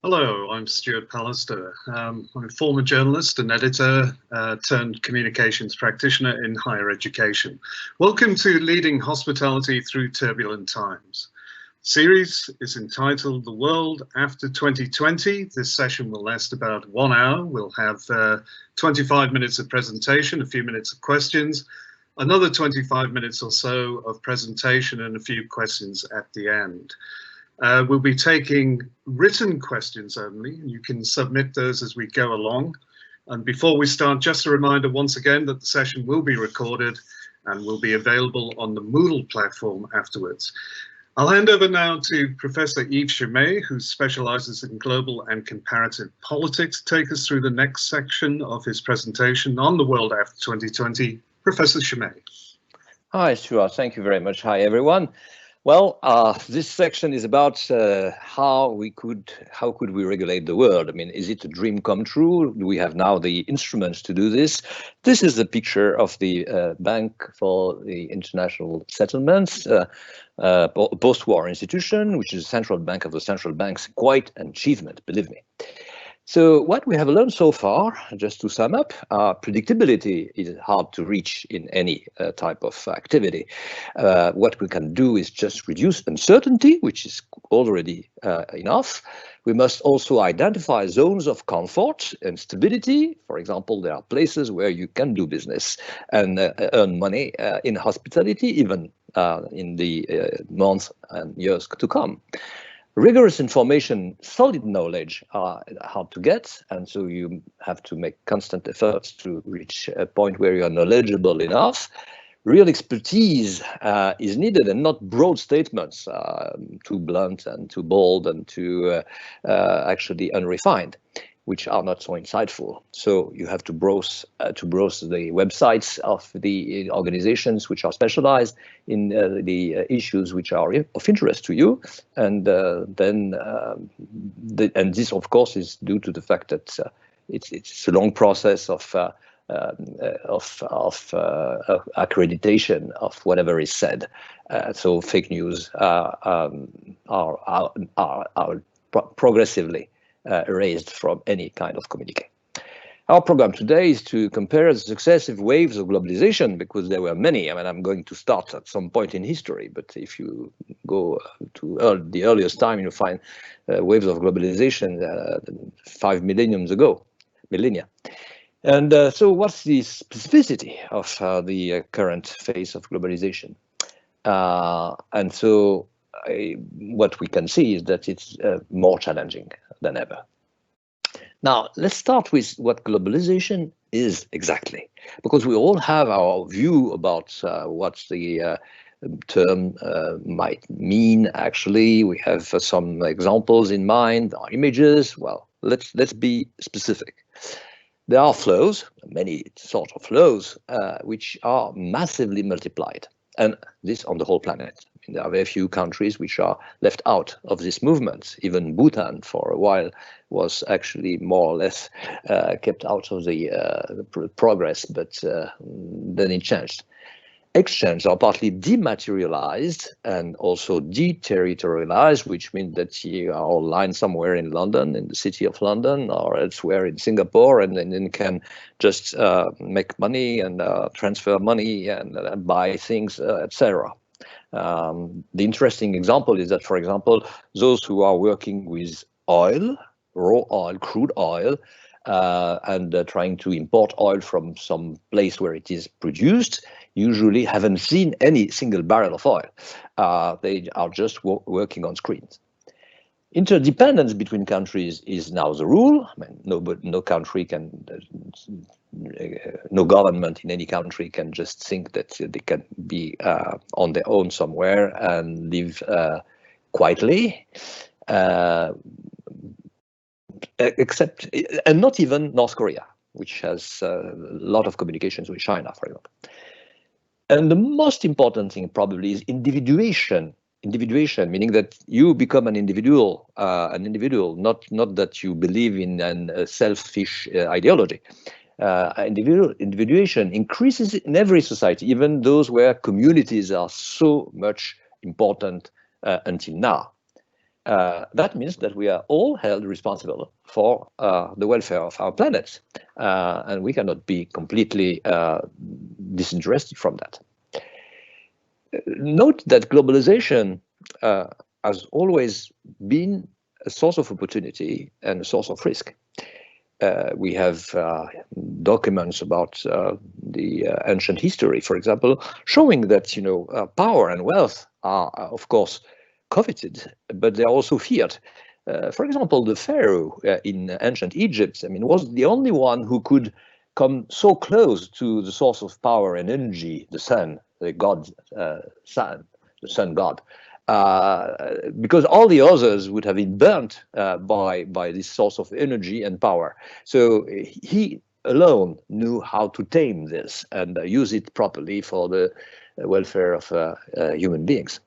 Hello, I'm Stuart Pallister. I'm a former journalist and editor turned communications practitioner in higher education. Welcome to Leading Hospitality Through Turbulent Times. The series is entitled The World After 2020. This session will last about 1 hour. We'll have 25 minutes of presentation, a few minutes of questions, another 25 minutes or so of presentation and a few questions at the end. We'll be taking written questions only, and you can submit those as we go along. And before we start, just a reminder once again that the session will be recorded and will be available on the Moodle platform afterwards. I'll hand over now to Professor Yves Schemeil, who specializes in global and comparative politics, to take us through the next section of his presentation on the world after 2020. Professor Schemeil. Hi, Stuart. Thank you very much. Hi, everyone. Well, this section is about how could we regulate the world? I mean, is it a dream come true? Do we have now the instruments to do this? This is the picture of the Bank for the International Settlements, post-war institution, which is the central bank of the central banks. Quite an achievement, believe me. So what we have learned so far, just to sum up, predictability is hard to reach in any type of activity. What we can do is just reduce uncertainty, which is already enough. We must also identify zones of comfort and stability. For example, there are places where you can do business and earn money in hospitality, even in the months and years to come. Rigorous information, solid knowledge are hard to get, and so you have to make constant efforts to reach a point where you are knowledgeable enough. Real expertise is needed, and not broad statements, too blunt and too bold and too actually unrefined, which are not so insightful. So you have to browse the websites of the organizations which are specialized in the issues which are of interest to you, and and this, of course, is due to the fact that it's a long process of accreditation of whatever is said. So fake news are progressively erased from any kind of communique. Our program today is to compare the successive waves of globalization, because there were many. I mean, I'm going to start at some point in history, but if you go to the earliest time, you find waves of globalization 5 millennia ago. And so what's the specificity of the current phase of globalization? And so what we can see is that it's more challenging than ever. Now, let's start with what globalization is exactly, because we all have our view about what the term might mean. Actually, we have some examples in mind, our images. Well, let's be specific. There are flows, many sort of flows, which are massively multiplied, and this on the whole planet. There are very few countries which are left out of this movement. Even Bhutan, for a while, was actually more or less kept out of the progress, but then it changed. Exchanges are partly dematerialized and also deterritorialized, which means that you are all lined somewhere in London, in the city of London, or elsewhere in Singapore, and then can just make money and transfer money and buy things, etc. The interesting example is that, for example, those who are working with oil, raw oil, crude oil, and trying to import oil from some place where it is produced, usually haven't seen any single barrel of oil. They are just working on screens. Interdependence between countries is now the rule. I mean, no country can, no government in any country can just think that they can be on their own somewhere and live quietly. Except, and not even North Korea, which has a lot of communications with China, for example. And the most important thing probably is individuation. Individuation, meaning that you become an individual, not that you believe in a selfish ideology. Individuation increases in every society, even those where communities are so much important until now. that means that we are all held responsible for the welfare of our planet, and we cannot be completely disinterested from that. Note that globalization has always been a source of opportunity and a source of risk. We have documents about the ancient history, for example, showing that power and wealth are, of course, coveted, but they are also feared. For example, the pharaoh in ancient Egypt, was the only one who could come so close to the source of power and energy, the sun, the god, the sun god. Because all the others would have been burnt by this source of energy and power. So he alone knew how to tame this and use it properly for the welfare of human beings.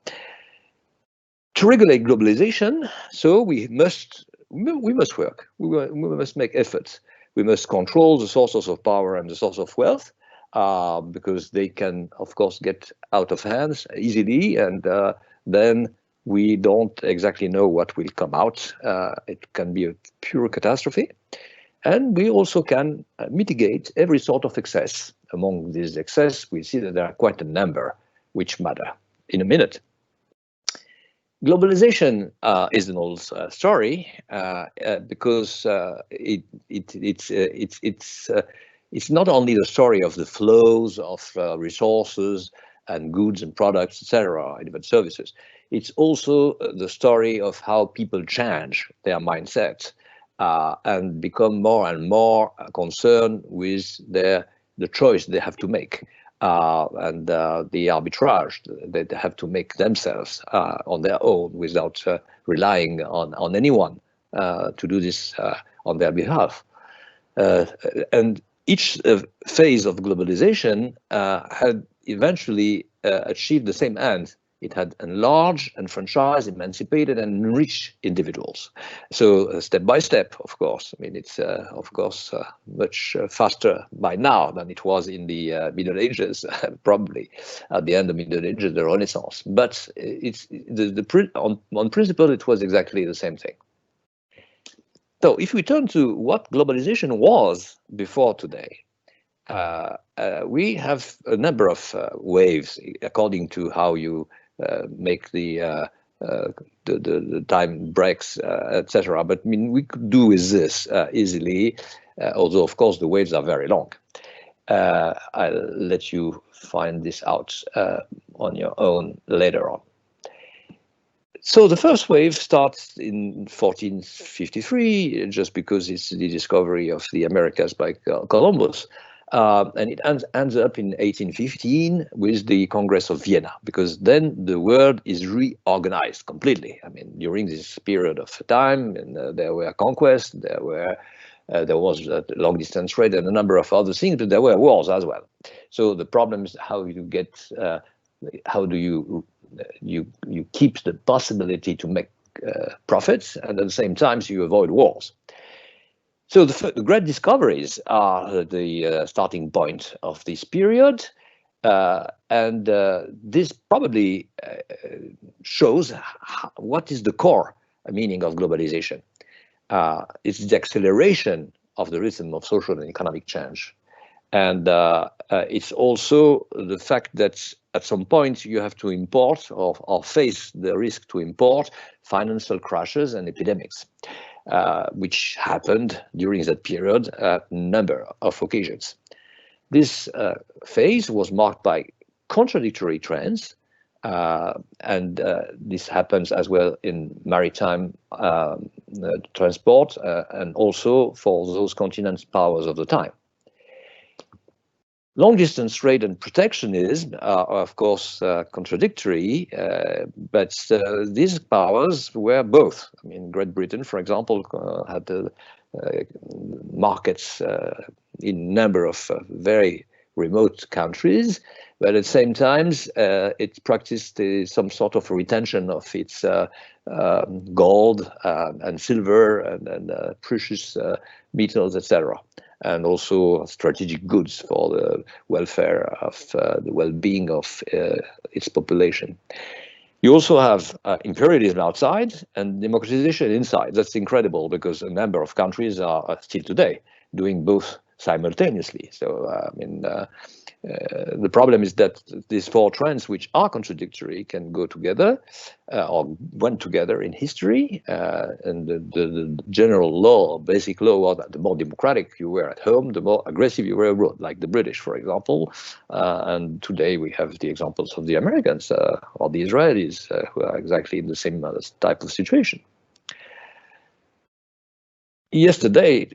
To regulate globalization, so we must work. We must make efforts. We must control the sources of power and the source of wealth, because they can, of course, get out of hands easily, and then we don't exactly know what will come out. It can be a pure catastrophe. And we also can mitigate every sort of excess. Among these excess, we see that there are quite a number which matter in a minute. Globalization is an old story because it's not only the story of the flows of resources and goods and products, etc., and even services. It's also the story of how people change their mindset and become more and more concerned with the choice they have to make. And the arbitrage that they have to make themselves on their own without relying on anyone to do this on their behalf. And each phase of globalization had eventually achieved the same end. It had enlarged, enfranchised, emancipated, and enriched individuals. So step by step, of course. It's of course much faster by now than it was in the Middle Ages, probably at the end of the Middle Ages, the Renaissance. But it's on principle, it was exactly the same thing. So if we turn to what globalization was before today, we have a number of waves according to how you make the time breaks, etc. But we could do with this easily, although of course the waves are very long. I'll let you find this out on your own later on. So the first wave starts in 1453, just because it's the discovery of the Americas by Columbus. And it ends up in 1815 with the Congress of Vienna, because then the world is reorganized completely. During this period of time, and there were conquests, there was long distance trade and a number of other things, but there were wars as well. So the problem is how do you keep the possibility to make profits, and at the same time you avoid wars. So the great discoveries are the starting point of this period, and this probably shows what is the core meaning of globalization. It's the acceleration of the rhythm of social and economic change. And it's also the fact that at some point you have to import or face the risk to import financial crashes and epidemics. Which happened during that period at a number of occasions. This phase was marked by contradictory trends, and this happens as well in maritime transport and also for those continent powers of the time. Long-distance trade and protectionism are, of course, contradictory, but these powers were both. Great Britain, for example, had markets in a number of very remote countries, but at the same time, it practiced some sort of retention of its gold and silver and precious metals, etc., and also strategic goods for the welfare of the well-being of its population. You also have imperialism outside and democratization inside. That's incredible because a number of countries are still today doing both simultaneously. So, the problem is that these four trends, which are contradictory, can go together or went together in history. And the general law, basic law, was that the more democratic you were at home, the more aggressive you were abroad, like the British, for example. And today we have the examples of the Americans or the Israelis who are exactly in the same type of situation. Yesterday,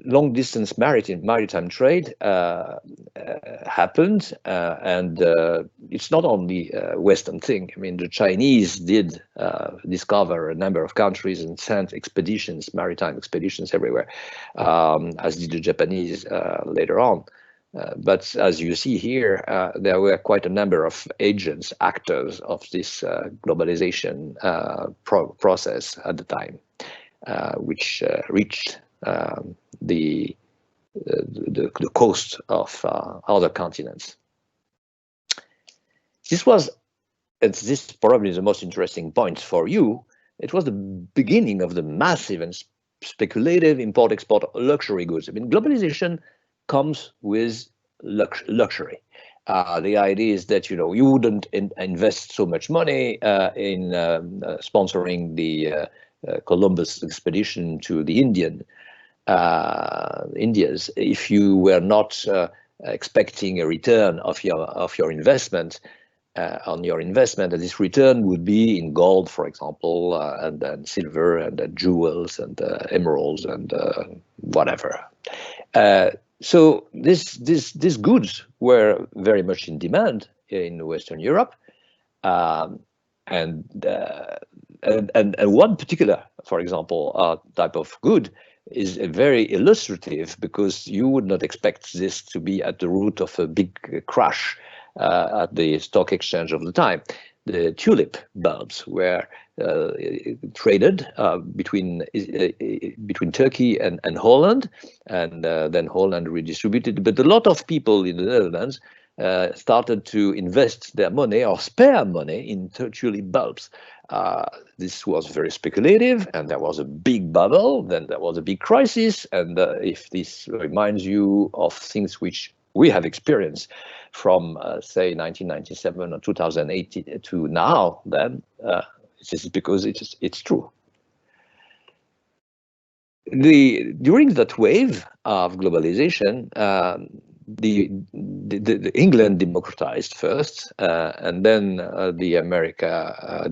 long-distance maritime trade happened, and it's not only a Western thing. I mean, the Chinese did discover a number of countries and sent expeditions, maritime expeditions everywhere, as did the Japanese later on. But as you see here, there were quite a number of agents, actors of this globalization process at the time. Which reached the coast of other continents. This was, and this is probably the most interesting point for you, it was the beginning of the massive and speculative import-export luxury goods. I mean, globalization comes with luxury. The idea is that, you wouldn't invest so much money in sponsoring the Columbus expedition to the Indias if you were not expecting a return of your investment on your investment, and this return would be in gold, for example, and then silver and jewels and emeralds and whatever. So these goods were very much in demand in Western Europe, and one particular, for example, type of good is very illustrative because you would not expect this to be at the root of a big crash at the stock exchange of the time. The tulip bulbs were traded between Turkey and Holland, and then Holland redistributed. But a lot of people in the Netherlands started to invest their money or spare money in tulip bulbs. This was very speculative, and there was a big bubble, then there was a big crisis, and if this reminds you of things which we have experienced from, say, 1997 or 2008 to now, then this is because it's true. During that wave of globalization, the England democratized first, and then the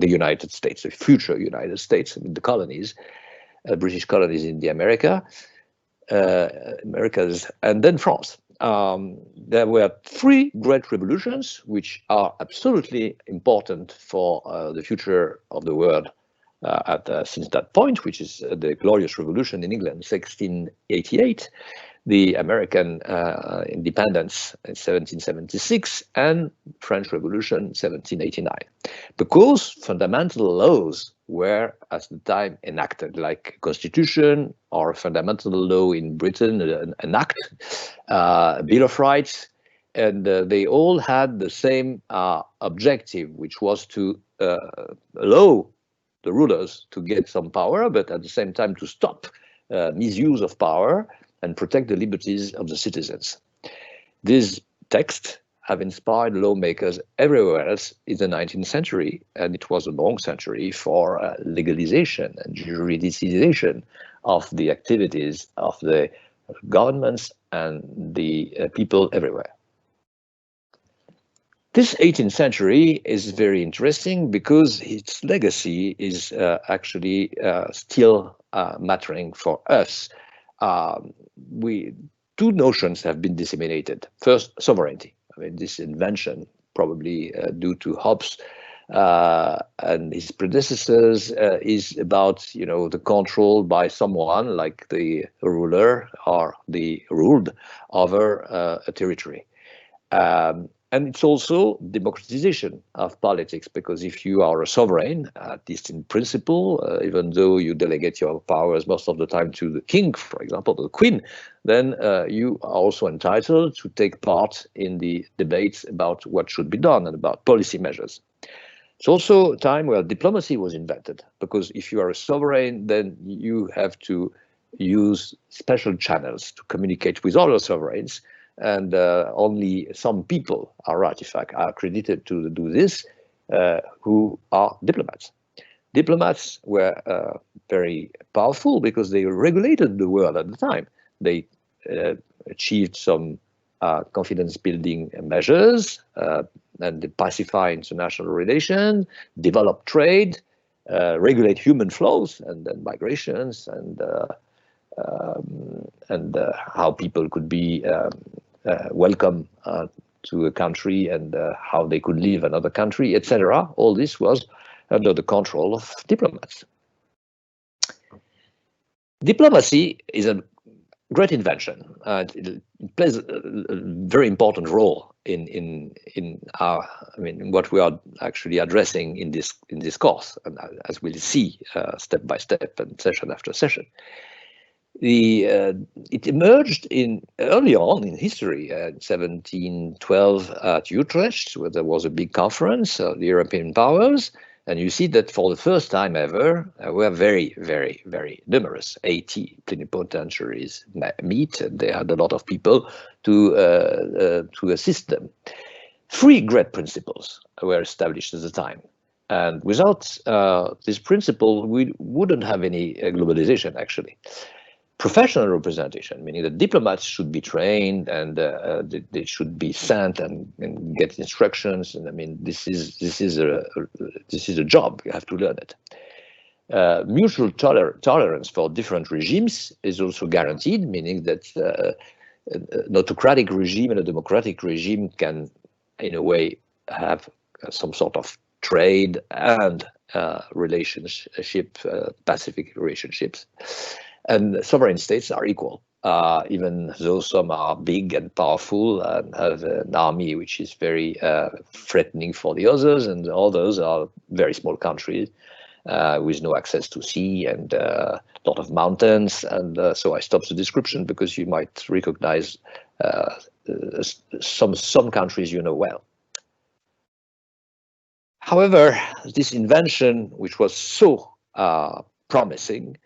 United States, the future United States, the colonies, British colonies in the Americas, and then France. There were three great revolutions which are absolutely important for the future of the world since that point, which is the Glorious Revolution in England, 1688, the American independence in 1776, and French Revolution 1789, because fundamental laws were at the time enacted, like Constitution or fundamental law in Britain, an act, Bill of Rights, and they all had the same objective, which was to allow the rulers to get some power, but at the same time to stop misuse of power and protect the liberties of the citizens. These texts have inspired lawmakers everywhere else in the 19th century, and it was a long century for legalization and juridicization of the activities of the governments and the people everywhere. This 18th century is very interesting because its legacy is actually still mattering for us. Two notions have been disseminated. First, sovereignty. I mean, this invention, probably due to Hobbes and his predecessors, is about the control by someone, like the ruler or the ruled over a territory. And it's also democratization of politics, because if you are a sovereign, at least in principle, even though you delegate your powers most of the time to the king, for example, the queen, then you are also entitled to take part in the debates about what should be done and about policy measures. It's also a time where diplomacy was invented, because if you are a sovereign, then you have to use special channels to communicate with other sovereigns, and only some people are accredited to do this, who are diplomats. Diplomats were very powerful because they regulated the world at the time. They achieved some confidence-building measures, and they pacify international relations, develop trade, regulate human flows and then migrations, and how people could be welcome to a country, and how they could leave another country, etc. All this was under the control of diplomats. Diplomacy is a great invention. It plays a very important role in our, what we are actually addressing in this course, and as we'll see step by step and session after session. It emerged early on in history, in 1712 at Utrecht, where there was a big conference of the European powers. And you see that for the first time ever, we are very, very, very numerous. 80 plenipotentiaries meet, and they had a lot of people to assist them. 3 great principles were established at the time. And without this principle, we wouldn't have any globalization, actually. Professional representation, meaning that diplomats should be trained, and they should be sent and get instructions. And this is a job. You have to learn it. Mutual tolerance for different regimes is also guaranteed, meaning that an autocratic regime and a democratic regime can, in a way, have some sort of trade and relationship, pacific relationships. And sovereign states are equal, even though some are big and powerful and have an army which is very threatening for the others, and others are very small countries with no access to sea and a lot of mountains. And so I stopped the description because you might recognize some countries you know well. However, this invention, which was so promising,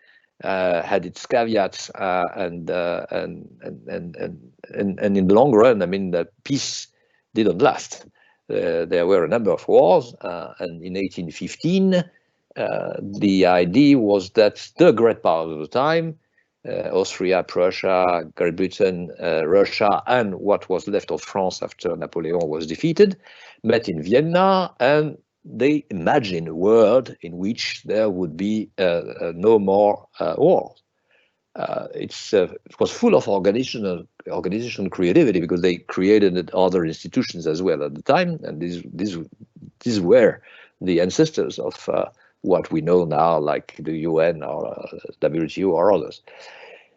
had its caveats, and in the long run, the peace didn't last. There were a number of wars, and in 1815, the idea was that the great powers of the time, Austria, Prussia, Great Britain, Russia, and what was left of France after Napoleon was defeated, met in Vienna, and they imagined a world in which there would be no more wars. It was full of organizational creativity, because they created other institutions as well at the time, and these were the ancestors of what we know now, like the UN or WTO or others.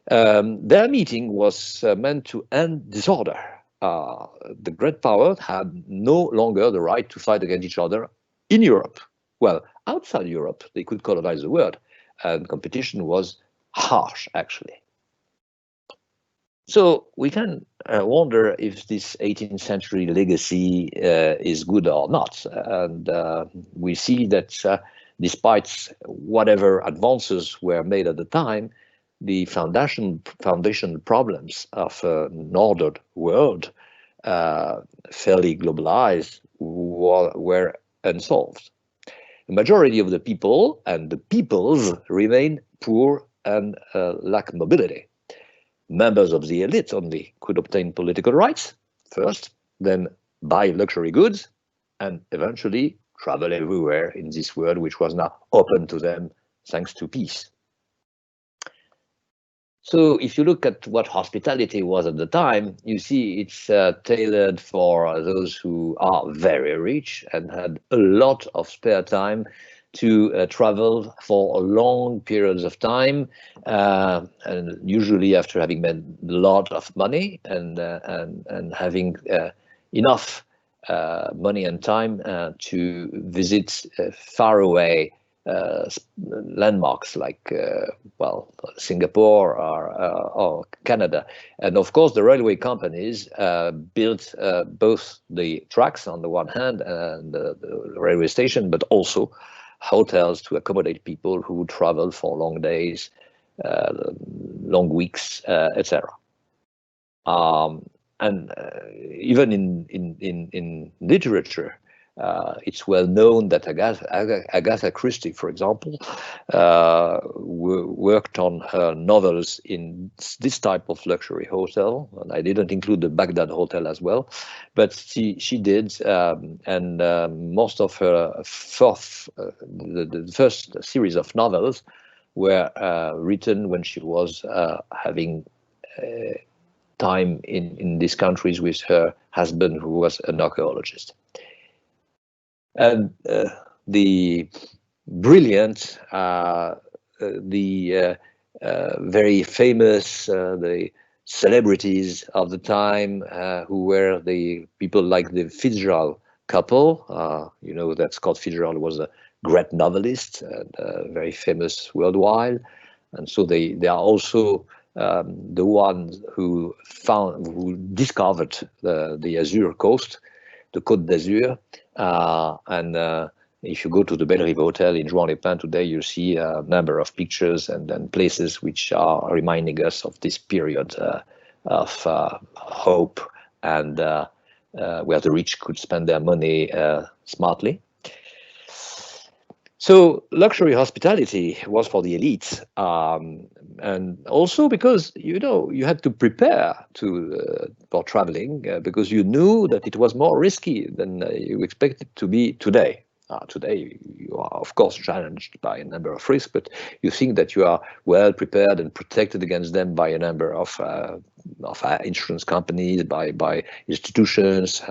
Their meeting was meant to end disorder. The great powers had no longer the right to fight against each other in Europe. Well, outside Europe, they could colonize the world, and competition was harsh, actually. So we can wonder if this 18th century legacy is good or not. And we see that despite whatever advances were made at the time, the foundation problems of an ordered world, fairly globalized, were unsolved. The majority of the people and the peoples remain poor and lack mobility. Members of the elite only could obtain political rights first, then buy luxury goods, and eventually travel everywhere in this world, which was now open to them thanks to peace. So if you look at what hospitality was at the time, you see it's tailored for those who are very rich and had a lot of spare time to travel for long periods of time, and usually after having made a lot of money and having enough money and time to visit faraway landmarks like well, Singapore or Canada. And of course, the railway companies built both the tracks on the one hand and the railway station, but also hotels to accommodate people who would travel for long days, long weeks, etc. And even in literature, it's well known that Agatha Christie, for example, worked on her novels in this type of luxury hotel. And I didn't include the Baghdad Hotel as well, but she did. And most of her the first series of novels were written when she was having time in these countries with her husband, who was an archaeologist. And the brilliant, very famous, the celebrities of the time, who were the people like the Fitzgerald couple. You know that Scott Fitzgerald was a great novelist and very famous worldwide. And so they are also the ones who discovered the Azure coast, the Côte d'Azur. And if you go to the Belle-Rive Hotel in Juan-les-Pins today, you see a number of pictures and places which are reminding us of this period of hope and where the rich could spend their money smartly. So luxury hospitality was for the elites, and also because you had to prepare for traveling because you knew that it was more risky than you expected to be today. Today you are of course challenged by a number of risks, but you think that you are well prepared and protected against them by a number of insurance companies, by institutions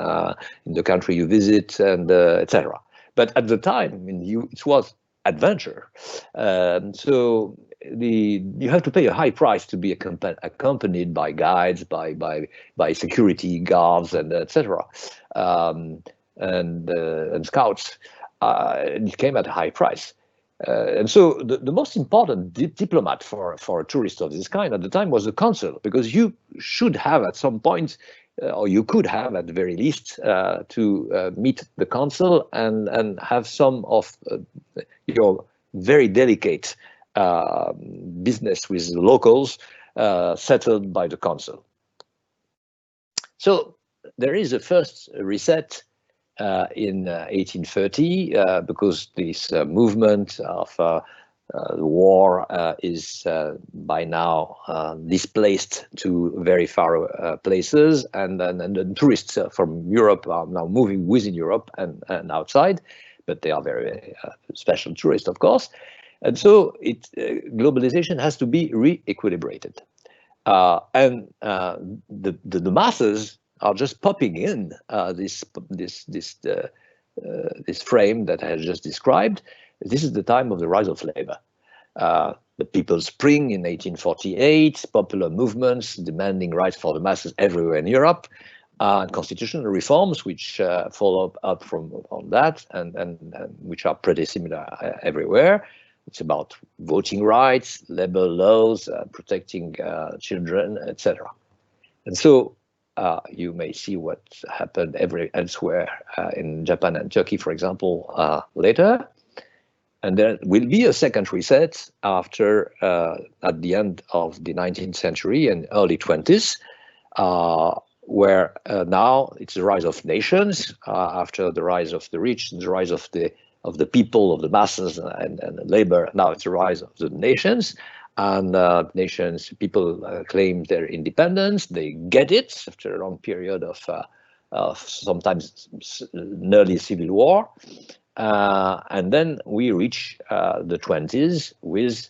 in the country you visit, and etc. But at the time, it was adventure. So you have to pay a high price to be accompanied by guides, by security guards, and etc. And scouts. It came at a high price. And so the most important diplomat for a tourist of this kind at the time was the consul, because you should have at some point, or you could have at the very least, to meet the consul and have some of your very delicate business with the locals settled by the consul. So there is a first reset in 1830, because this movement of the war is by now displaced to very far places, and the tourists from Europe are now moving within Europe and outside, but they are very special tourists, of course. And so globalization has to be re-equilibrated. And the masses are just popping in this frame that I have just described. This is the time of the rise of labor. The People's Spring in 1848, popular movements demanding rights for the masses everywhere in Europe, and constitutional reforms which follow up on that and which are pretty similar everywhere. It's about voting rights, labor laws, protecting children, etc. And so you may see what happened elsewhere in Japan and Turkey, for example, later. And there will be a second reset after, at the end of the 19th century and early 20s, where now it's the rise of nations after the rise of the rich, the rise of the people, of the masses, and labor. Now it's the rise of the nations. And people claim their independence. They get it after a long period of sometimes nearly civil war. And then we reach the 20s with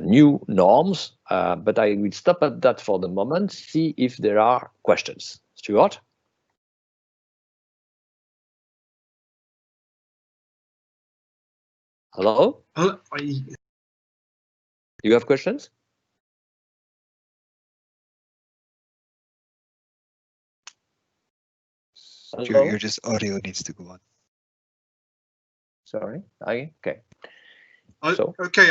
new norms. But I will stop at that for the moment, see if there are questions. Stuart? Hello? You have questions? Your just audio needs to go on. Sorry. Okay. Okay,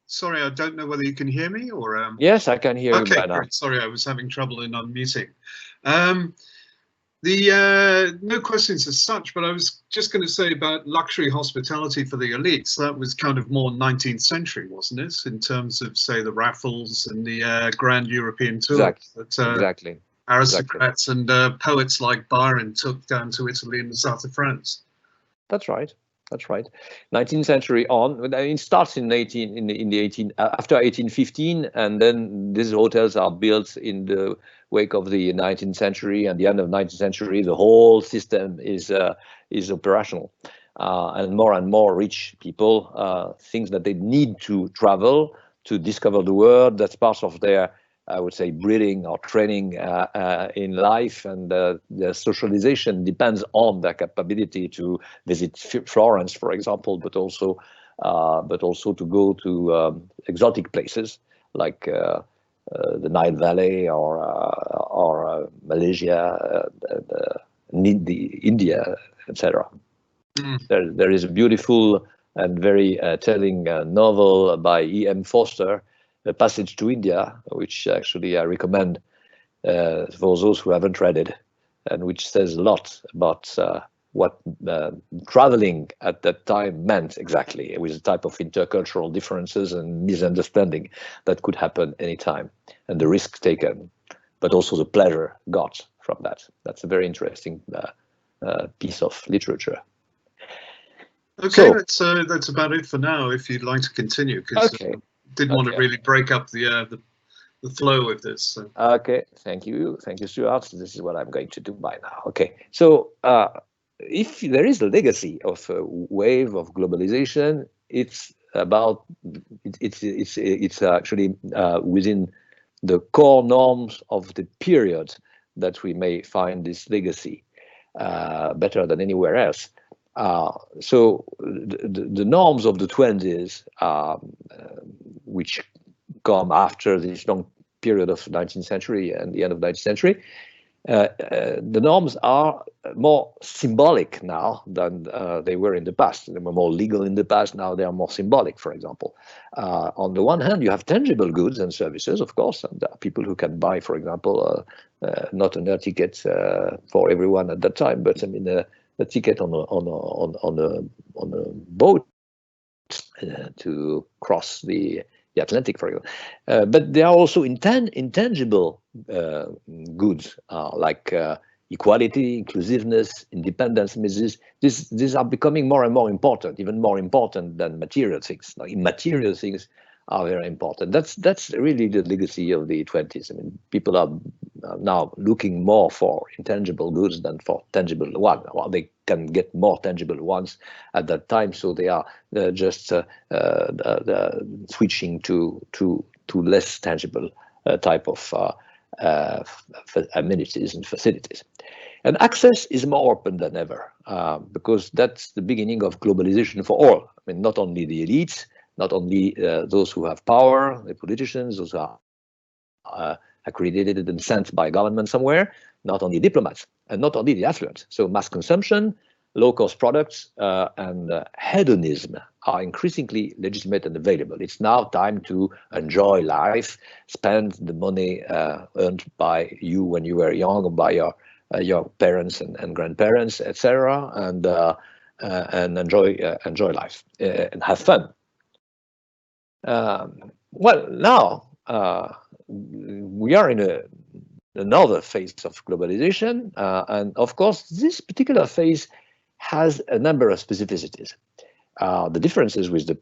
sorry, I don't know whether you can hear me or. Yes, I can hear you Okay, by now. great. Sorry, I was having trouble in unmuting. No questions as such, but I was just going to say about luxury hospitality for the elites. That was kind of more 19th century, wasn't it? In terms of, say, the raffles and the grand European tours Exactly. Aristocrats and poets like Byron took down to Italy and the south of France. That's right. That's right. 19th century on. It starts in after 1815, and then these hotels are built in the wake of the 19th century. And the end of 19th century, the whole system is operational, and more rich people think that they need to travel to discover the world. That's part of their, I would say, breeding or training in life, and their socialization depends on their capability to visit Florence, for example, but also to go to exotic places like the Nile Valley or Malaysia, India, etc. There is a beautiful and very telling novel by E.M. Forster, A Passage to India, which actually I recommend for those who haven't read it, and which says a lot about what traveling at that time meant exactly, with the type of intercultural differences and misunderstanding that could happen anytime, and the risk taken, but also the pleasure got from that. That's a very interesting piece of literature. Okay, so that's about it for now. If you'd like to continue, because didn't want to really break up the flow of this. So. Okay, thank you, Stuart. This is what I'm going to do by now. Okay, so if there is a legacy of a wave of globalization, it's actually within the core norms of the period that we may find this legacy better than anywhere else. So the norms of the 20s, which come after this long period of 19th century and the end of 19th century, the norms are more symbolic now than they were in the past. They were more legal in the past. Now they are more symbolic, for example. On the one hand, you have tangible goods and services, of course, and there are people who can buy, for example, not an air ticket for everyone at that time, but I mean, a ticket on a boat to cross the Atlantic, for example. But there are also intangible goods like equality, inclusiveness, independence. These are becoming more and more important, even more important than material things. Now, immaterial things are very important. That's really the legacy of the 20s. I mean, people are now looking more for intangible goods than for tangible ones. Well, they can get more tangible ones at that time, so they are just switching to less tangible type of amenities and facilities. And access is more open than ever because that's the beginning of globalization for all. I mean, not only the elites, not only those who have power, the politicians, those who are accredited and sent by government somewhere, not only diplomats, and not only the affluent. So mass consumption, low-cost products, and hedonism are increasingly legitimate and available. It's now time to enjoy life, spend the money earned by you when you were young, or by your parents and grandparents, etc., and enjoy life and have fun. Well, now we are in another phase of globalization, and of course, this particular phase has a number of specificities. The differences with the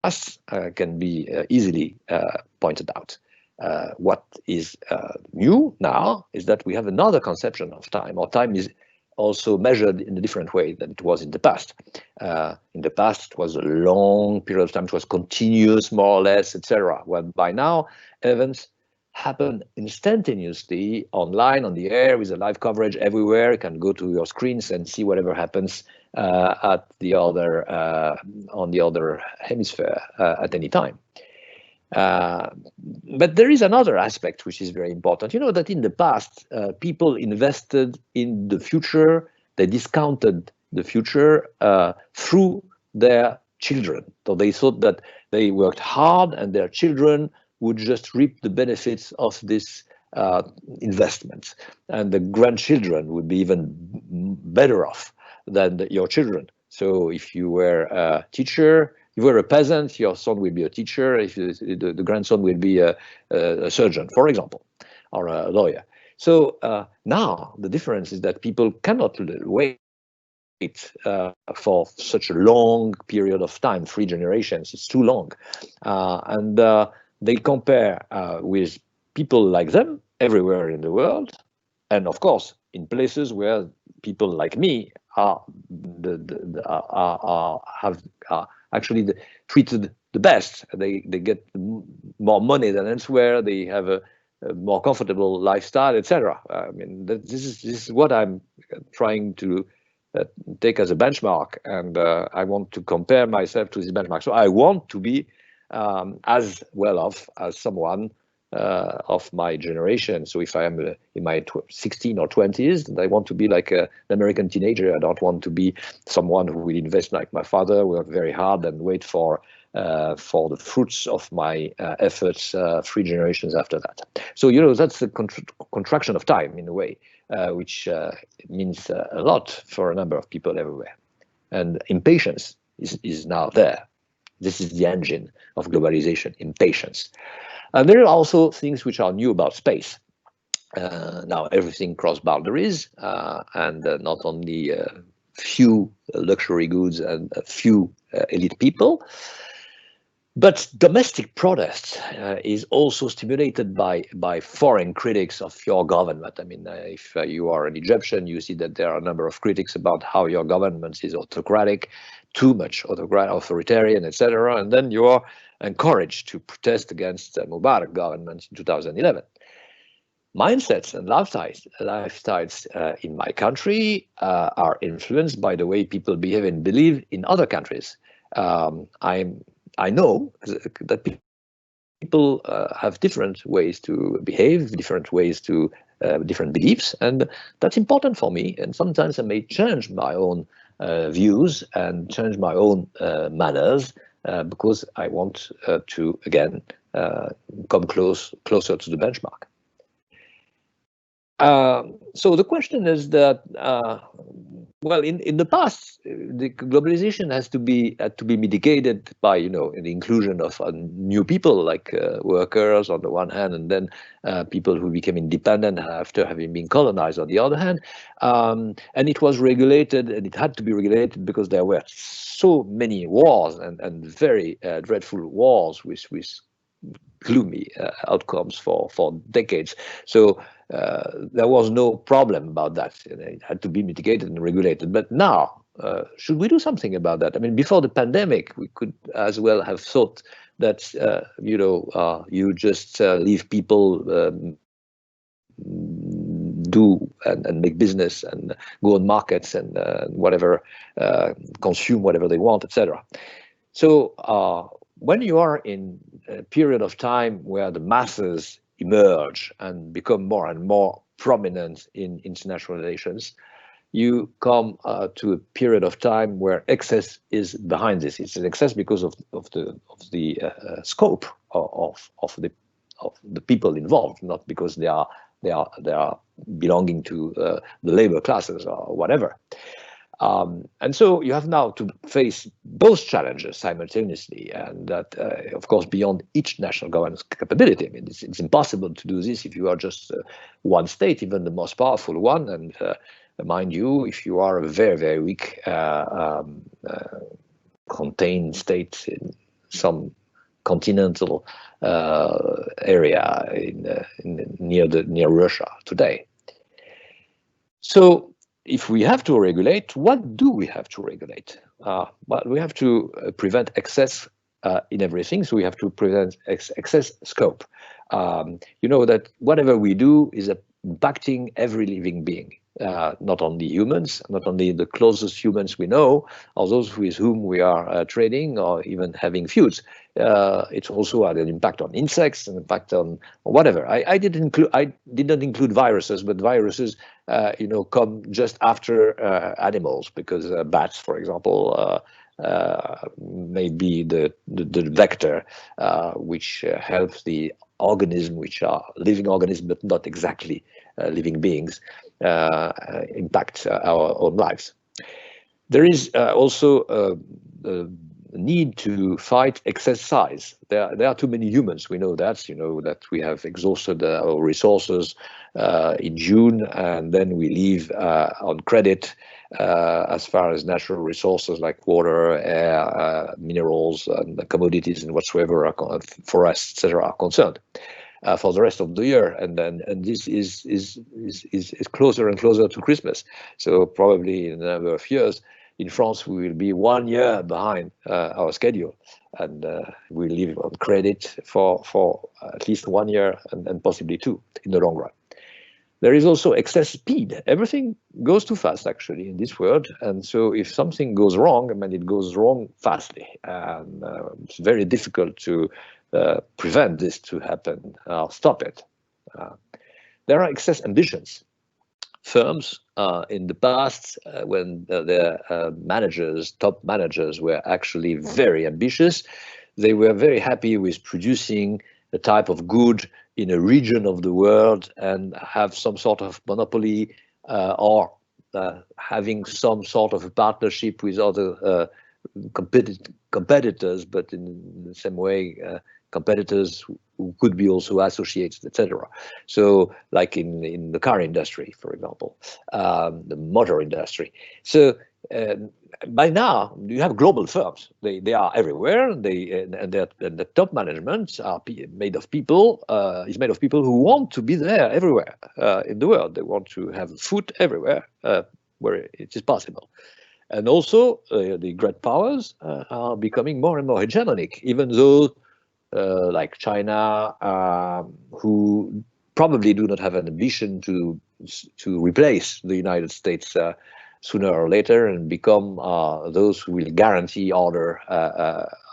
past can be easily pointed out. What is new now is that we have another conception of time, or time is also measured in a different way than it was in the past. In the past, it was a long period of time, it was continuous, more or less, etc. Well, by now, events happen instantaneously, online, on the air, with a live coverage everywhere. You can go to your screens and see whatever happens on the other hemisphere at any time. But there is another aspect which is very important. You know that in the past, people invested in the future, they discounted the future through their children. So they thought that they worked hard and their children would just reap the benefits of this investment, and the grandchildren would be even better off than your children. So if you were a teacher, if you were a peasant, your son will be a teacher. If the grandson will be a surgeon, for example, or a lawyer. So now the difference is that people cannot wait for such a long period of time, 3 generations. It's too long, and they compare with people like them everywhere in the world, and of course in places where people like me are actually treated the best. They get more money than elsewhere. They have a more comfortable lifestyle, etc. I mean, this is what I'm trying to take as a benchmark, and I want to compare myself to this benchmark. So I want to be as well off as someone of my generation. So if I am in my 16 or 20s, then I want to be like an American teenager. I don't want to be someone who will invest like my father, work very hard and wait for the fruits of my efforts 3 generations after that. So, you know, that's the contraction of time in a way, which means a lot for a number of people everywhere. And impatience is now there. This is the engine of globalization, impatience. And there are also things which are new about space. Now everything cross boundaries, and not only few luxury goods and a few elite people, but domestic protest is also stimulated by foreign critics of your government. I mean, if you are an Egyptian, you see that there are a number of critics about how your government is autocratic, too much authoritarian, etc. And then you are encouraged to protest against the Mubarak government in 2011. Mindsets and lifestyles in my country are influenced by the way people behave and believe in other countries. I know that people have different ways to behave, different ways to different beliefs, and that's important for me. And sometimes I may change my own views and change my own manners because I want to again come closer to the benchmark. So the question is that, well, in the past, the globalization had to be mitigated by, you know, the inclusion of new people like workers on the one hand, and then people who became independent after having been colonized on the other hand. And it was regulated, and it had to be regulated because there were so many wars and very dreadful wars with gloomy outcomes for decades. So there was no problem about that. It had to be mitigated and regulated. But now, should we do something about that? I mean, before the pandemic, we could as well have thought that, you know, you just leave people do and make business and go on markets and whatever, consume whatever they want, etc. So when you are in a period of time where the masses emerge and become more and more prominent in international relations, you come to a period of time where excess is behind this. It's an excess because of the scope of the people involved, not because they are belonging to the labor classes or whatever. And so you have now to face both challenges simultaneously, and that, of course, beyond each national government's capability. I mean, it's impossible to do this if you are just one state, even the most powerful one. And mind you, if you are a very, very weak contained state in some continental area near Russia today. So if we have to regulate, what do we have to regulate? Well, we have to prevent excess in everything. So we have to prevent excess scope. You know that whatever we do is impacting every living being, not only humans, not only the closest humans we know, or those with whom we are trading or even having feuds. It's also had an impact on insects, an impact on whatever. I did not include viruses, but viruses, you know, come just after animals, because bats, for example, may be the vector which helps the organism, which are living organisms but not exactly living beings, impact our own lives. There is also a need to fight excess size. There are too many humans. We know that. You know that we have exhausted our resources in June, and then we leave on credit as far as natural resources like water, air, minerals, and commodities, and whatsoever, forests, etc., are concerned. For the rest of the year, and this is closer and closer to Christmas. So probably in a number of years, in France, we will be 1 year behind our schedule, and we live on credit for at least 1 year and possibly 2 in the long run. There is also excess speed. Everything goes too fast, actually, in this world. And so if something goes wrong, I mean, it goes wrong fastly. And it's very difficult to prevent this to happen or stop it. There are excess ambitions. Firms in the past, when their managers, top managers, were actually very ambitious, they were very happy with producing a type of good in a region of the world and have some sort of monopoly or having some sort of a partnership with other competitors, but in the same way, competitors who could be also associated, etc. So like in the car industry, for example, the motor industry. So by now you have global firms. They are everywhere. And the top management are made of people. Is made of people who want to be there everywhere in the world. They want to have foot everywhere where it is possible. And also the great powers are becoming more and more hegemonic, even though like China, who probably do not have an ambition to replace the United States sooner or later and become those who will guarantee order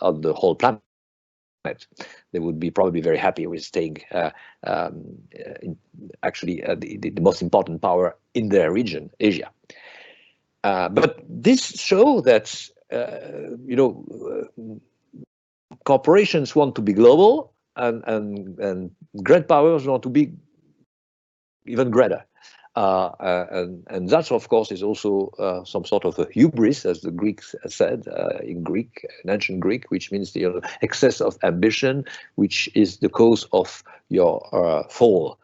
on the whole planet. They would be probably very happy with staying actually the most important power in their region, Asia. But this shows that corporations want to be global, and great powers want to be even greater. And that, of course, is also some sort of a hubris, as the Greeks said in ancient Greek, which means the excess of ambition, which is the cause of your fall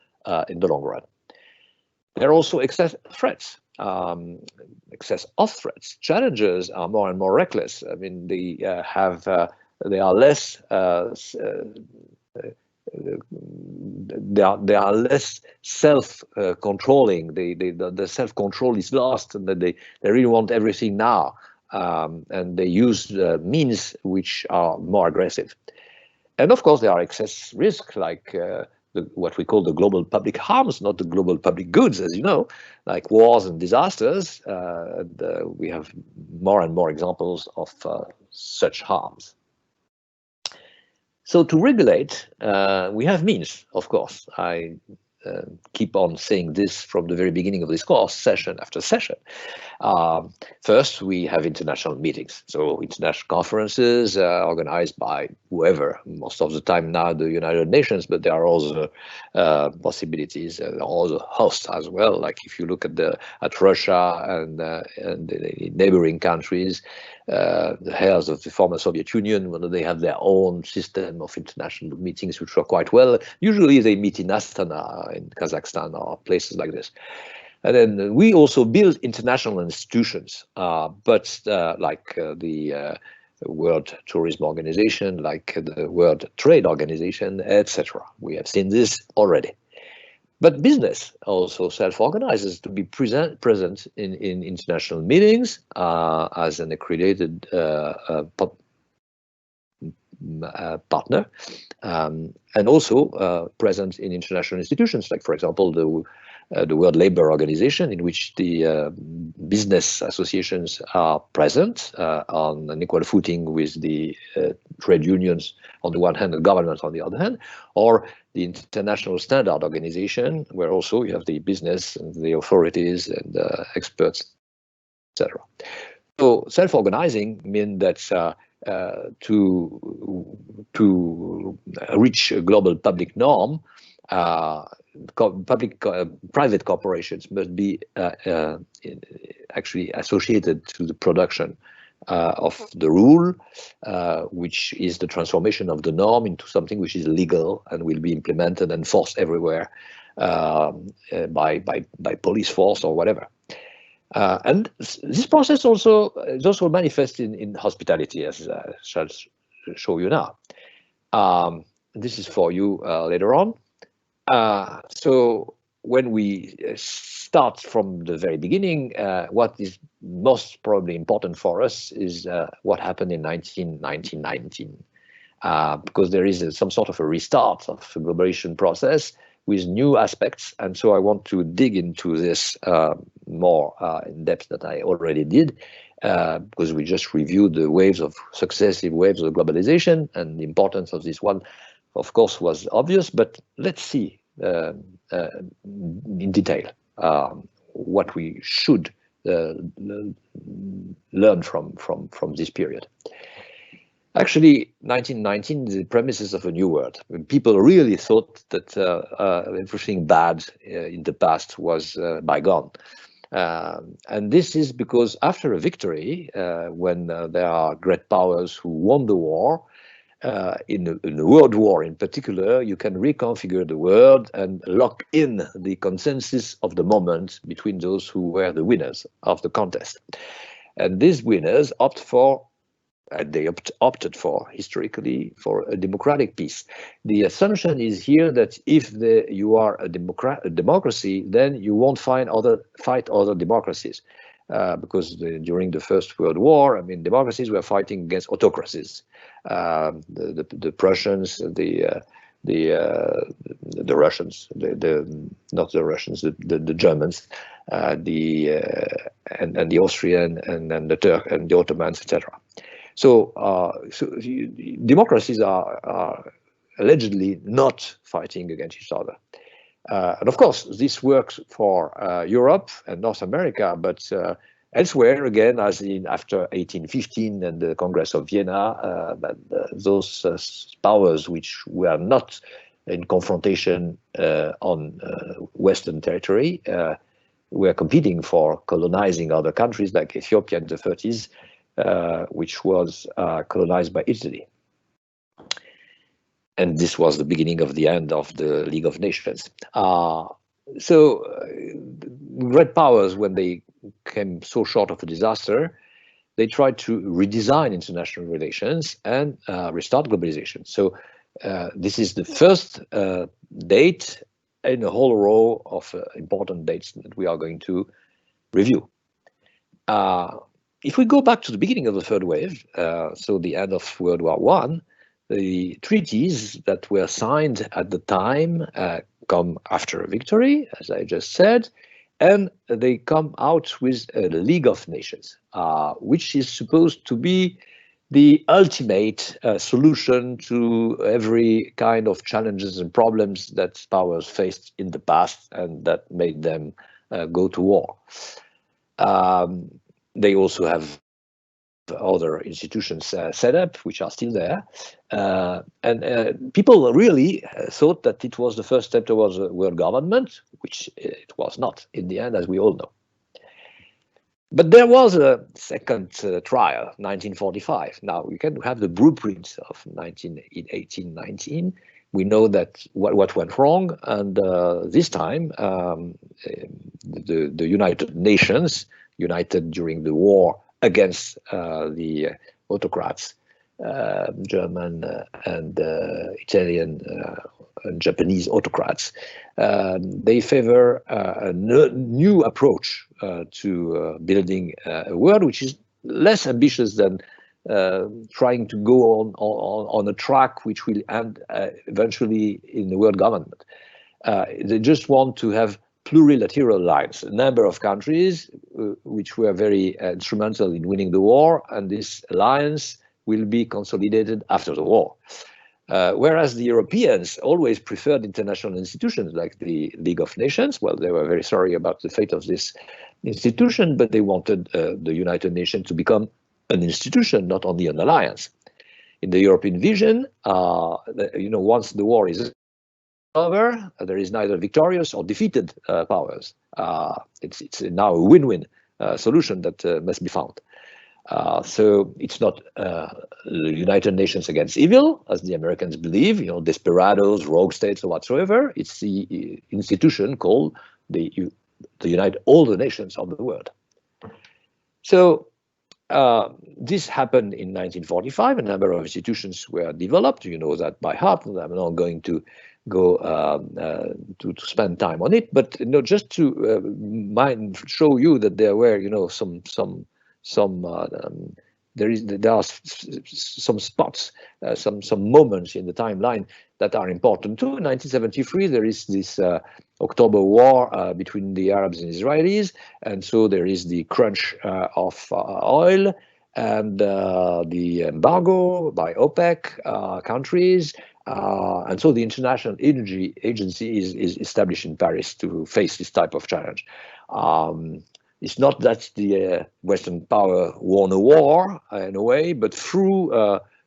in the long run. There are also excess threats. Excess of threats. Challengers are more and more reckless. I mean, they are less. They are less self-controlling. The self-control is lost, and they really want everything now, and they use means which are more aggressive. And of course, there are excess risks, like what we call the global public harms, not the global public goods, as you know, like wars and disasters. We have more and more examples of such harms. So to regulate, we have means, of course. I keep on saying this from the very beginning of this course, session after session. First, we have international meetings. So international conferences organized by whoever, most of the time now the United Nations, but there are also possibilities, and also hosts as well. Like if you look at Russia and the neighboring countries, the heirs of the former Soviet Union, whether they have their own system of international meetings, which work quite well. Usually they meet in Astana, in Kazakhstan, or places like this. And then we also build international institutions, but like the World Tourism Organization, like the World Trade Organization, etc. We have seen this already. But business also self-organizes to be present in international meetings as an accredited partner, and also present in international institutions, like, for example, the World Labour Organization, in which the business associations are present on an equal footing with the trade unions on the one hand and government on the other hand, or the International Standard Organization, where also you have the business and the authorities and experts, etc. So self-organizing means that to reach a global public norm, private corporations must be actually associated to the production of the rule, which is the transformation of the norm into something which is legal and will be implemented and enforced everywhere by police force or whatever. And this process also is also manifest in hospitality, as I shall show you now. This is for you later on. So when we start from the very beginning, what is most probably important for us is what happened in 1919, because there is some sort of a restart of the globalization process with new aspects. And so I want to dig into this more in depth than I already did, because we just reviewed the successive waves of globalization, and the importance of this one, of course, was obvious. But let's see in detail what we should learn from this period. Actually, 1919 is the premises of a new world. People really thought that everything bad in the past was bygone. And this is because after a victory, when there are great powers who won the war, in a world war in particular, you can reconfigure the world and lock in the consensus of the moment between those who were the winners of the contest. And these winners opted for historically for a democratic peace. The assumption is here that if you are a democracy, then you won't fight other democracies, because during the First World War, I mean, democracies were fighting against autocracies. The Prussians, the Russians, not the Russians, the Germans, and the Austrian, and the Turk and the Ottomans, etc. So, democracies are allegedly not fighting against each other. And of course, this works for Europe and North America, but elsewhere, again, as in after 1815 and the Congress of Vienna, those powers which were not in confrontation on Western territory were competing for colonizing other countries like Ethiopia in the 30s, which was colonized by Italy. And this was the beginning of the end of the League of Nations. Great powers, when they came so short of a disaster, they tried to redesign international relations and restart globalization. So this is the first date in a whole row of important dates that we are going to review. If we go back to the beginning of the third wave, so the end of World War I, the treaties that were signed at the time come after a victory, as I just said, and they come out with a League of Nations, which is supposed to be the ultimate solution to every kind of challenges and problems that powers faced in the past and that made them go to war. They also have other institutions set up, which are still there. And people really thought that it was the first step towards a world government, which it was not in the end, as we all know. But there was a second trial, 1945. Now, we can have the blueprint of 1819. We know that what went wrong, and this time the United Nations, united during the war against the autocrats, German and Italian and Japanese autocrats, they favor a new approach to building a world which is less ambitious than trying to go on a track which will end eventually in the world government. They just want to have plurilateral lines, a number of countries which were very instrumental in winning the war, and this alliance will be consolidated after the war. Whereas the Europeans always preferred international institutions like the League of Nations. Well, they were very sorry about the fate of this institution, but they wanted the United Nations to become an institution, not only an alliance. In the European vision, once the war is over, there is neither victorious or defeated powers. It's now a win-win solution that must be found. So it's not the United Nations against evil, as the Americans believe, desperados, rogue states, or whatsoever. It's the institution called the unite all the nations of the world. So this happened in 1945. A number of institutions were developed. You know that by heart. I'm not going to go to spend time on it, but just to show you that there were there are some spots, some moments in the timeline that are important too. In 1973, there is this October war between the Arabs and Israelis, and so there is the crunch of oil and the embargo by OPEC countries. And so the International Energy Agency is established in Paris to face this type of challenge. It's not that the Western power won a war in a way, but through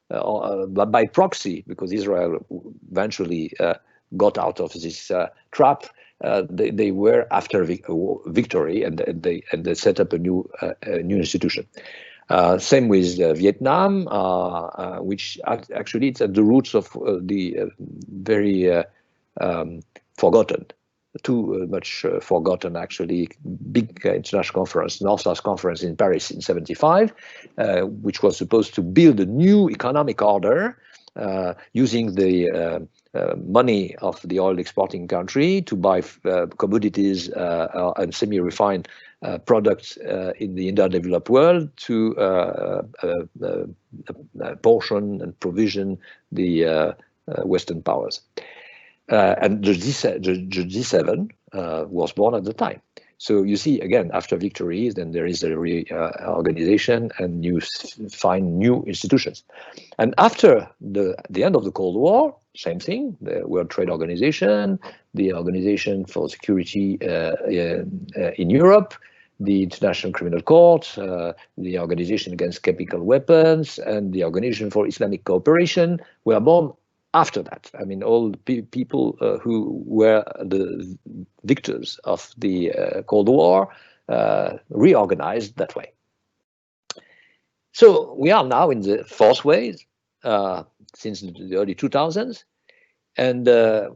by proxy, because Israel eventually got out of this trap. They were after victory, and they set up a new institution. Same with Vietnam, which actually it's at the roots of the very forgotten, too much forgotten actually, big international conference, North-South Conference in Paris in '75, which was supposed to build a new economic order using the money of the oil exporting country to buy commodities and semi-refined products in the underdeveloped world to portion and provision the Western powers. And the G7 was born at the time. So you see, again, after victories, then there is a reorganization and you find new institutions. And after the end of the Cold War, same thing, the World Trade Organization, the Organization for Security in Europe, the International Criminal Court, the Organization Against Chemical Weapons, and the Organization for Islamic Cooperation were born after that. I mean, all the people who were the victors of the Cold War reorganized that way. So we are now in the fourth wave since the early 2000s. And the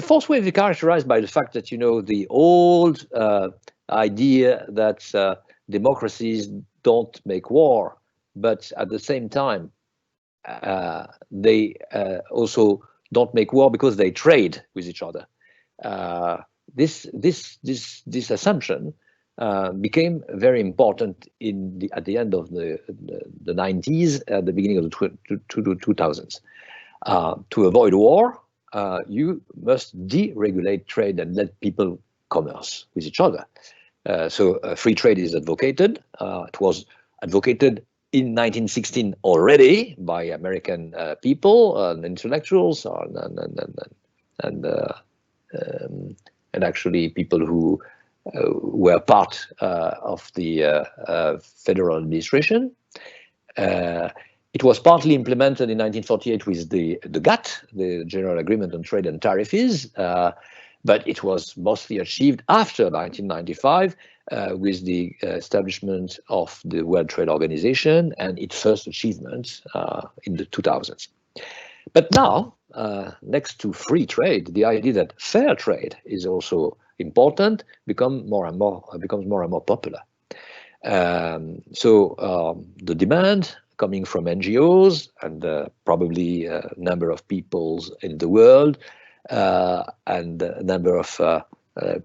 fourth wave is characterized by the fact that, the old idea that democracies don't make war, but at the same time, they also don't make war because they trade with each other. This assumption became very important at the end of the 90s, at the beginning of the 2000s. To avoid war, you must deregulate trade and let people commerce with each other. So free trade is advocated. It was advocated in 1916 already by American people and intellectuals and actually people who were part of the federal administration. It was partly implemented in 1948 with the GATT, the General Agreement on Trade and Tariffs, but it was mostly achieved after 1995 with the establishment of the World Trade Organization and its first achievement in the 2000s. But now, next to free trade, the idea that fair trade is also important becomes more and more popular. So the demand coming from NGOs and probably a number of peoples in the world and a number of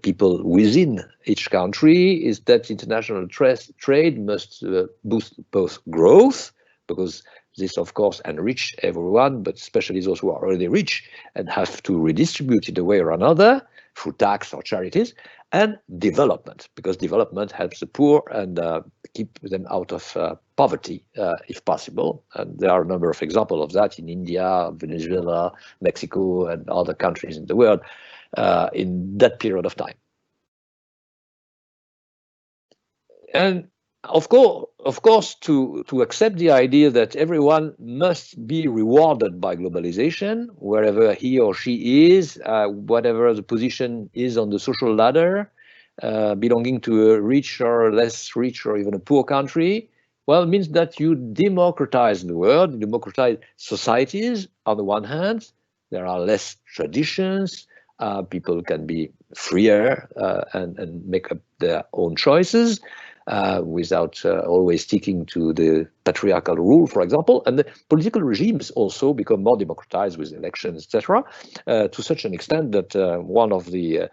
people within each country is that international trade must boost both growth, because this, of course, enrich everyone, but especially those who are already rich and have to redistribute it a way or another through tax or charities, and development, because development helps the poor and keep them out of poverty, if possible. And there are a number of examples of that in India, Venezuela, Mexico, and other countries in the world in that period of time. And of course, to accept the idea that everyone must be rewarded by globalization, wherever he or she is, whatever the position is on the social ladder, belonging to a rich or less rich or even a poor country, well, it means that you democratize the world, you democratize societies. On the one hand, there are less traditions, people can be freer and make up their own choices. Without always sticking to the patriarchal rule, for example. And the political regimes also become more democratized with elections, etc., to such an extent that one of the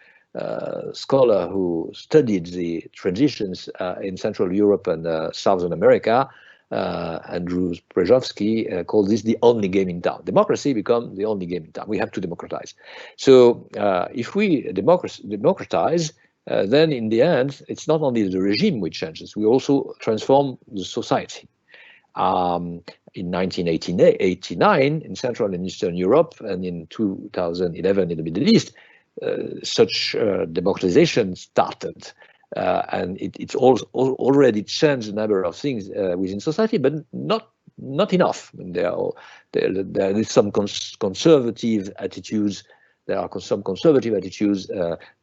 scholar who studied the transitions in Central Europe and Southern America, Andrew Przejowski, called this the only game in town. Democracy become the only game in town. We have to democratize. So if we democratize, then in the end, it's not only the regime which changes, we also transform the society. In 1989, in Central and Eastern Europe, and in 2011 in the Middle East, such democratization started. And it's also already changed a number of things within society, but not enough. There is some conservative attitudes. There are some conservative attitudes,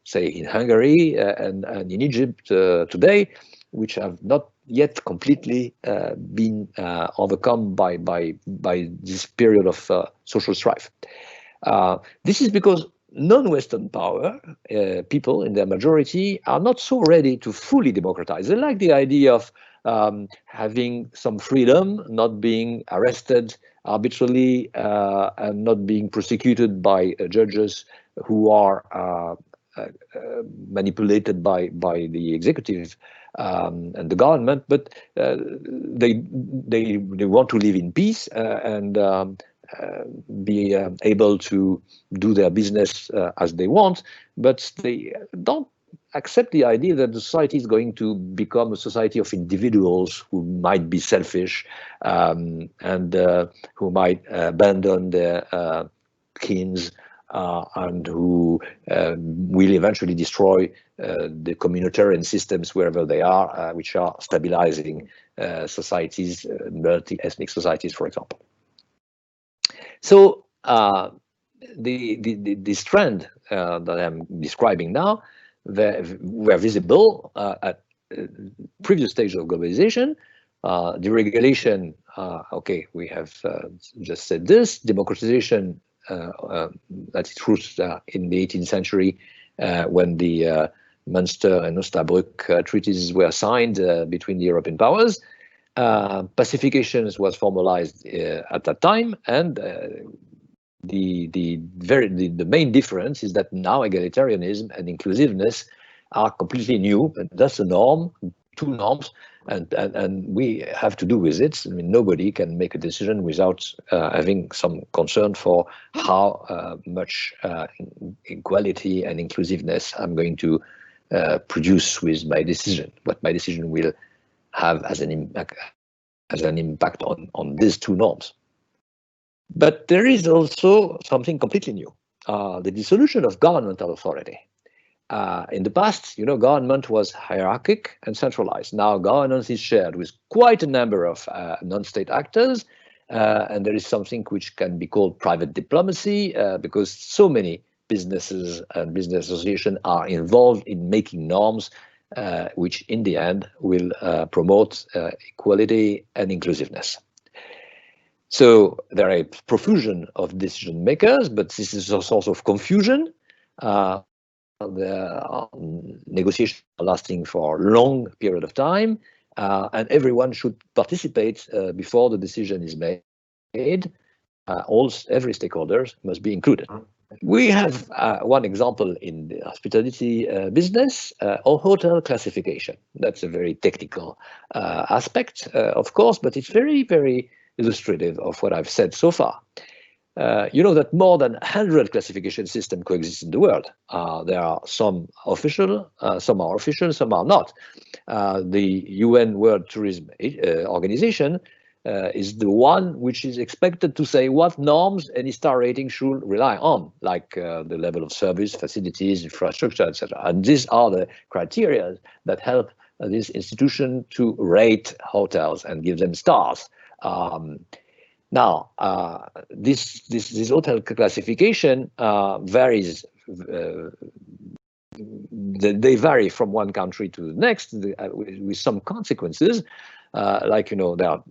say in Hungary and in Egypt today, which have not yet completely been overcome by this period of social strife. This is because non-Western power people in their majority are not so ready to fully democratize. They like the idea of having some freedom, not being arrested arbitrarily and not being prosecuted by judges who are manipulated by the executive and the government, but they want to live in peace and be able to do their business as they want, but they don't accept the idea that the society is going to become a society of individuals who might be selfish and who might abandon their kins and who will eventually destroy the communitarian systems wherever they are, which are stabilizing societies, multi-ethnic societies, for example. So this trend that I'm describing now were visible at previous stages of globalization. Deregulation, okay, we have just said this. Democratization at its roots in the 18th century when the Münster and Osnabrück treaties were signed between the European powers. Pacification was formalized at that time, and the main difference is that now egalitarianism and inclusiveness are completely new, and that's a norm, two norms, and we have to do with it. I mean, nobody can make a decision without having some concern for how much equality and inclusiveness I'm going to produce with my decision, what my decision will have as an impact on these two norms. But there is also something completely new, the dissolution of governmental authority. In the past, government was hierarchic and centralized. Now governance is shared with quite a number of non-state actors, and there is something which can be called private diplomacy, because so many businesses and business associations are involved in making norms which in the end will promote equality and inclusiveness. So there are a profusion of decision makers, but this is a source of confusion. The negotiations are lasting for a long period of time, and everyone should participate before the decision is made. Every stakeholder must be included. We have one example in the hospitality business, or hotel classification. That's a very technical aspect, of course, but it's very, very illustrative of what I've said so far. You know that more than 100 classification systems coexist in the world. There are some official, some are official, some are not. The UN World Tourism Organization is the one which is expected to say what norms any star rating should rely on, like the level of service, facilities, infrastructure, etc. And these are the criteria that help this institution to rate hotels and give them stars. Now, this hotel classification varies. They vary from one country to the next with some consequences. Like, you know, there are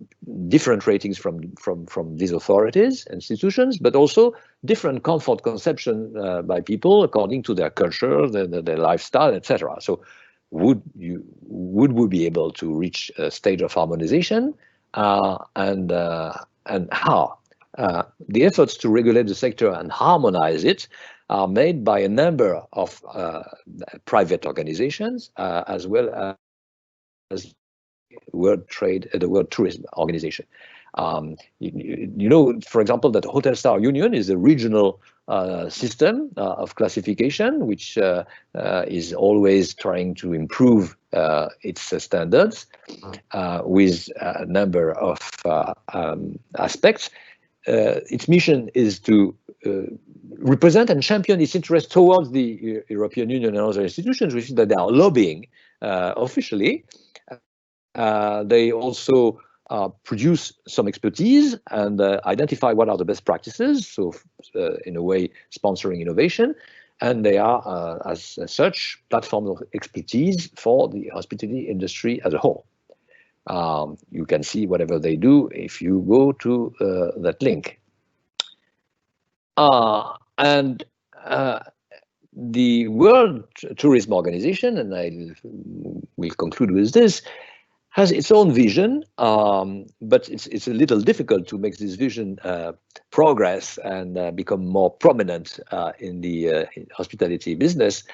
different ratings from these authorities, institutions, but also different comfort conception by people according to their culture, their lifestyle, etc. So, would we be able to reach a stage of harmonization, and how? The efforts to regulate the sector and harmonize it are made by a number of private organizations, as well as the World Tourism Organization. You know, for example, that Hotel Star Union is a regional system of classification, which is always trying to improve its standards with a number of aspects. Its mission is to represent and champion its interests towards the European Union and other institutions, which is that they are lobbying officially. They also produce some expertise and identify what are the best practices, so in a way sponsoring innovation, and they are as such platforms of expertise for the hospitality industry as a whole. You can see whatever they do if you go to that link. And the World Tourism Organization, and I will conclude with this, has its own vision, but it's a little difficult to make this vision progress and become more prominent in the hospitality business.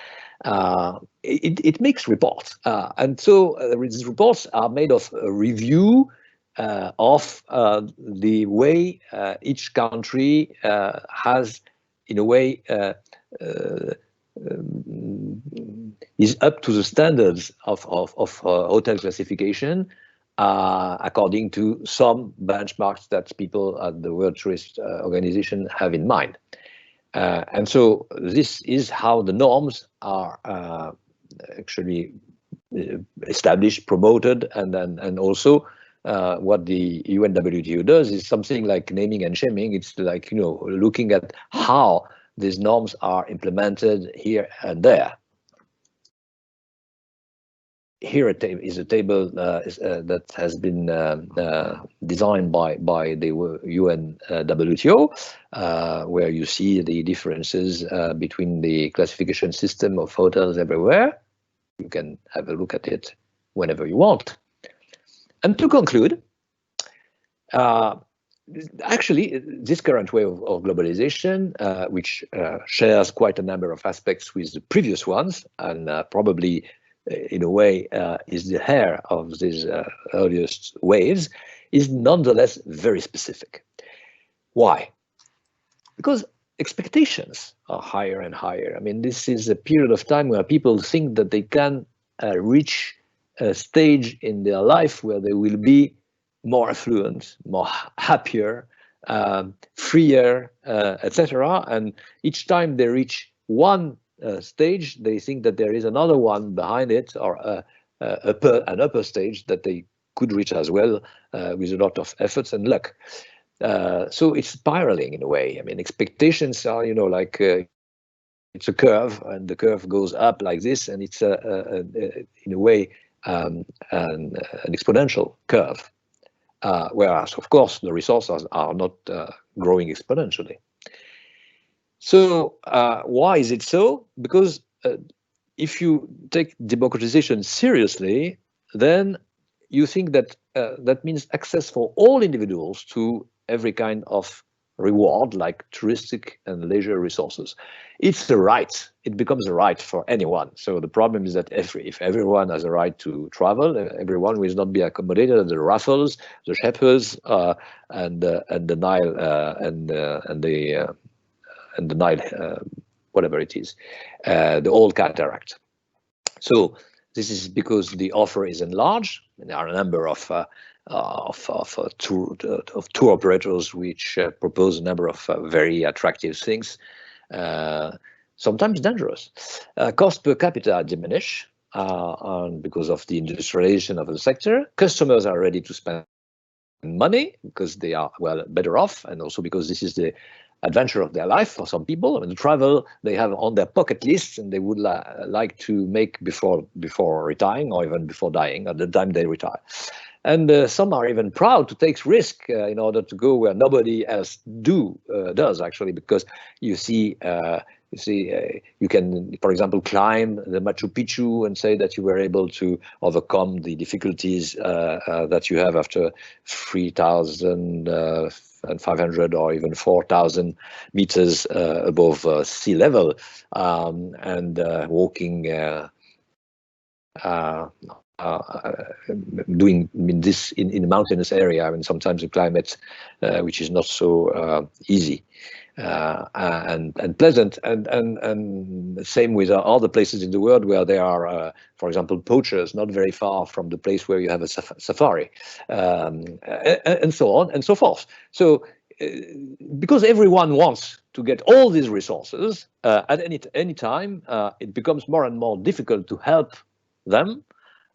It makes reports, and so these reports are made of a review of the way each country has, in a way, is up to the standards of hotel classification according to some benchmarks that people at the World Tourist Organization have in mind. And so this is how the norms are actually established, promoted, and also what the UNWTO does is something like naming and shaming. It's like, you know, looking at how these norms are implemented here and there. Here is a table that has been designed by the UNWTO, where you see the differences between the classification system of hotels everywhere. You can have a look at it whenever you want. And to conclude, actually, this current way of globalization, which shares quite a number of aspects with the previous ones, and probably in a way is the hair of these earliest waves, is nonetheless very specific. Why? Because expectations are higher and higher. I mean, this is a period of time where people think that they can reach a stage in their life where they will be more affluent, more happier, freer, etc. And each time they reach one stage, they think that there is another one behind it, or an upper stage that they could reach as well with a lot of efforts and luck. So it's spiraling in a way. I mean, expectations are, you know, like it's a curve, and the curve goes up like this, and it's in a way an exponential curve. Whereas, of course, the resources are not growing exponentially. So why is it so? Because if you take democratization seriously, then you think that that means access for all individuals to every kind of reward, like touristic and leisure resources. It's a right. It becomes a right for anyone. So the problem is that if everyone has a right to travel, everyone will not be accommodated at the Raffles, the Shepherds, and the Nile and the Nile, whatever it is, the old cataract. So this is because the offer is enlarged. There are a number of tour operators which propose a number of very attractive things, sometimes dangerous. Cost per capita diminish, and because of the industrialization of the sector. Customers are ready to spend money because they are, well, better off, and also because this is the adventure of their life for some people. I mean, the travel they have on their bucket lists and they would like to make before retiring or even before dying at the time they retire. And some are even proud to take risk in order to go where nobody else does, actually, because you can, for example, climb the Machu Picchu and say that you were able to overcome the difficulties that you have after 3,500 or even 4,000 meters above sea level, and walking. Doing this in a mountainous area. I mean, sometimes the climate, which is not so easy and pleasant, and same with other places in the world where there are, for example, poachers not very far from the place where you have a safari, and so on and so forth. So, because everyone wants to get all these resources at any time, it becomes more and more difficult to help them,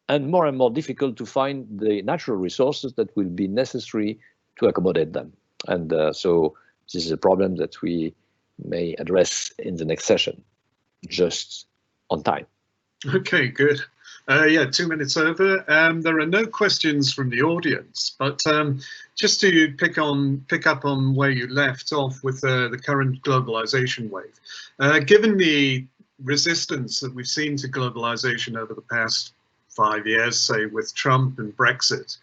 and more difficult to find the natural resources that will be necessary to accommodate them. And so this is a problem that we may address in the next session, just on time. Okay, good. Yeah, 2 minutes over. There are no questions from the audience, but just to pick up on where you left off with the current globalization wave, given the resistance that we've seen to globalization over the past 5 years, say with Trump and Brexit,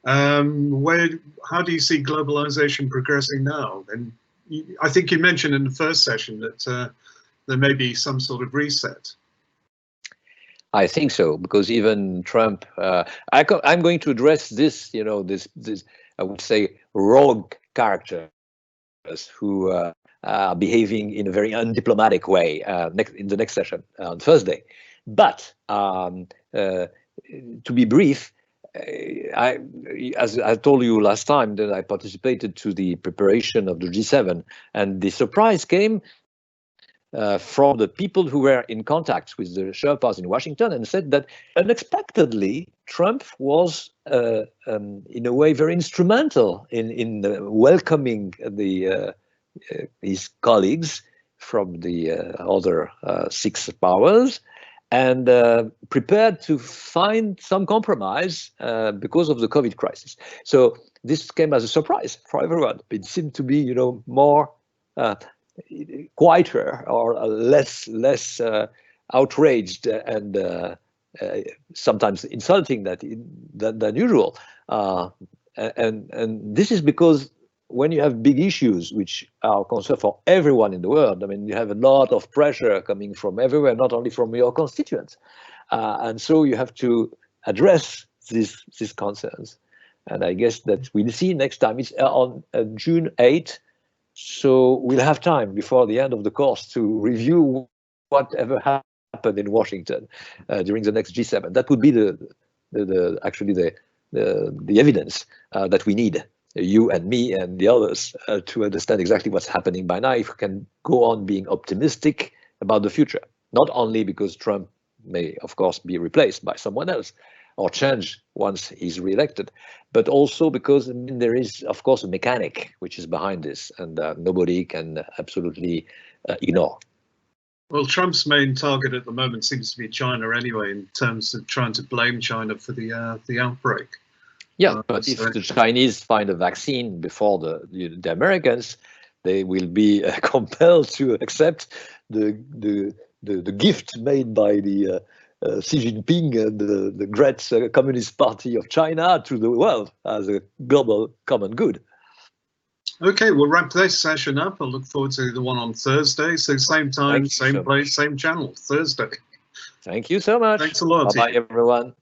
how do you see globalization progressing now? And I think you mentioned in the first session that there may be some sort of reset. I think so, because even Trump, I'm going to address this, this I would say rogue characters who are behaving in a very undiplomatic way in the next session on Thursday. But to be brief, as I told you last time, that I participated to the preparation of the G7, and the surprise came from the people who were in contact with the Sherpas in Washington, and said that unexpectedly Trump was in a way very instrumental in welcoming his colleagues from the other 6 powers, and prepared to find some compromise because of the COVID crisis. So this came as a surprise for everyone. It seemed to be, more quieter or less outraged and sometimes insulting than usual. And this is because when you have big issues which are concerned for everyone in the world, I mean, you have a lot of pressure coming from everywhere, not only from your constituents. And so you have to address these concerns. And I guess that we'll see next time. It's on June 8th. So we'll have time before the end of the course to review whatever happened in Washington during the next G7. That would be actually the evidence that we need, you and me and the others, to understand exactly what's happening by now, if we can go on being optimistic about the future. Not only because Trump may, of course, be replaced by someone else or change once he's re-elected, but also because there is, of course, a mechanic which is behind this, and nobody can absolutely ignore. Well, Trump's main target at the moment seems to be China anyway, in terms of trying to blame China for the outbreak. Yeah, but if the Chinese find a vaccine before the Americans, they will be compelled to accept the gift made by the Xi Jinping and the great Communist Party of China to the world as a global common good. Okay, we'll wrap this session up. I'll look forward to the one on Thursday. So same time, same place, same channel, Thursday. Thank you so much. Thanks a lot. Bye-bye, everyone.